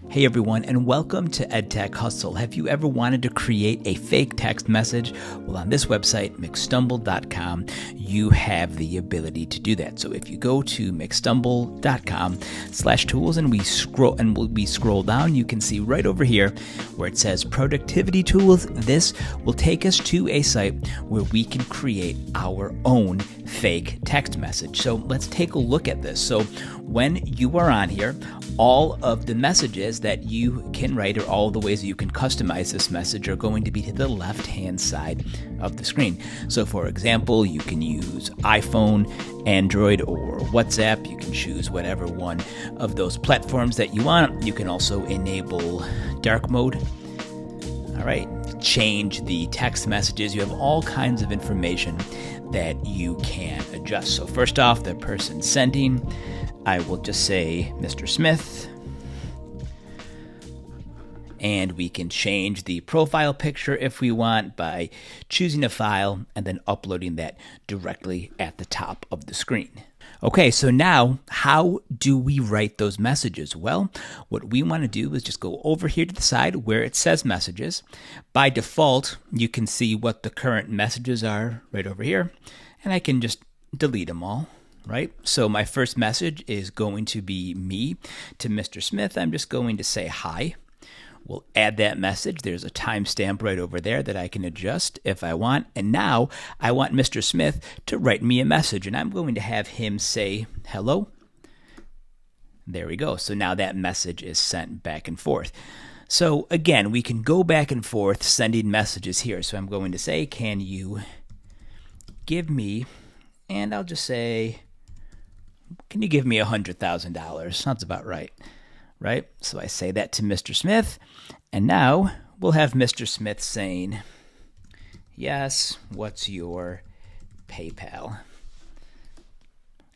Hey everyone, and welcome to EdTech Hustle. Have you ever wanted to create a fake text message? Well, on this website, mcstumble.com, you have the ability to do that. So if you go to mcstumble.com/tools and we scroll down, you can see right over here where it says productivity tools. This will take us to a site where we can create our own fake text message. So let's take a look at this. So when you are on here, all of the messages that you can write, or all the ways that you can customize this message, are going to be to the left-hand side of the screen. So for example, you can use iPhone, Android, or WhatsApp. You can choose whatever one of those platforms that you want. You can also enable dark mode. All right, change the text messages. You have all kinds of information that you can adjust. So first off, the person sending, I will just say Mr. Smith, and we can change the profile picture if we want by choosing a file and then uploading that directly at the top of the screen. Okay, so now how do we write those messages? Well, what we want to do is just go over here to the side where it says messages. By default, you can see what the current messages are right over here, and I can just delete them all. Right? So my first message is going to be me to Mr. Smith. I'm just going to say hi. We'll add that message. There's a timestamp right over there that I can adjust if I want. And now I want Mr. Smith to write me a message, and I'm going to have him say hello. There we go. So now that message is sent back and forth. So again, we can go back and forth sending messages here. So I'm going to say, can you give me, and I'll just say, can you give me $100,000? Sounds about right, right? So I say that to Mr. Smith, and now we'll have Mr. Smith saying, yes, what's your PayPal?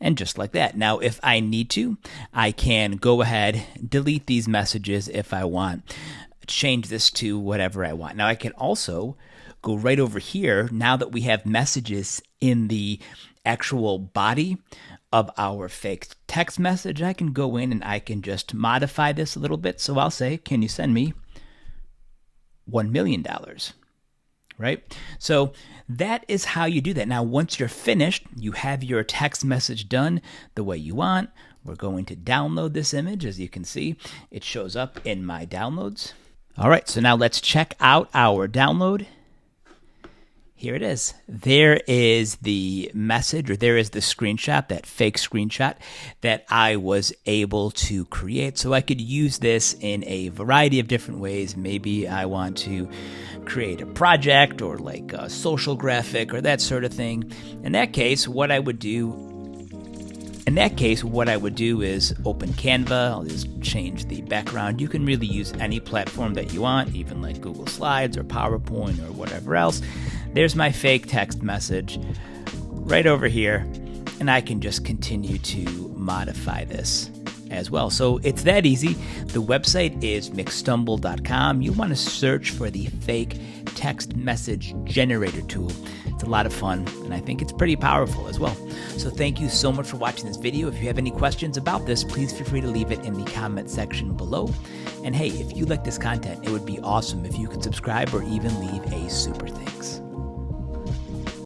And just like that. Now, if I need to, I can go ahead, delete these messages if I want, change this to whatever I want. Now, I can also go right over here, now that we have messages in the actual body of our fake text message, I can go in and I can just modify this a little bit. So I'll say, can you send me $1 million? Right? So that is how you do that. Now, once you're finished, you have your text message done the way you want. We're going to download this image. As you can see, it shows up in my downloads. All right, so now let's check out our download. Here it is. There is the message, or there is the screenshot, that fake screenshot that I was able to create. So I could use this in a variety of different ways. Maybe I want to create a project or like a social graphic or that sort of thing. In that case, what I would do is open Canva. I'll just change the background. You can really use any platform that you want, even like Google Slides or PowerPoint or whatever else. There's my fake text message right over here, and I can just continue to modify this as well. So it's that easy. The website is mcstumble.com. You want to search for the fake text message generator tool. It's a lot of fun, and I think it's pretty powerful as well. So thank you so much for watching this video. If you have any questions about this, please feel free to leave it in the comment section below. And hey, if you like this content, it would be awesome if you could subscribe or even leave a super thanks.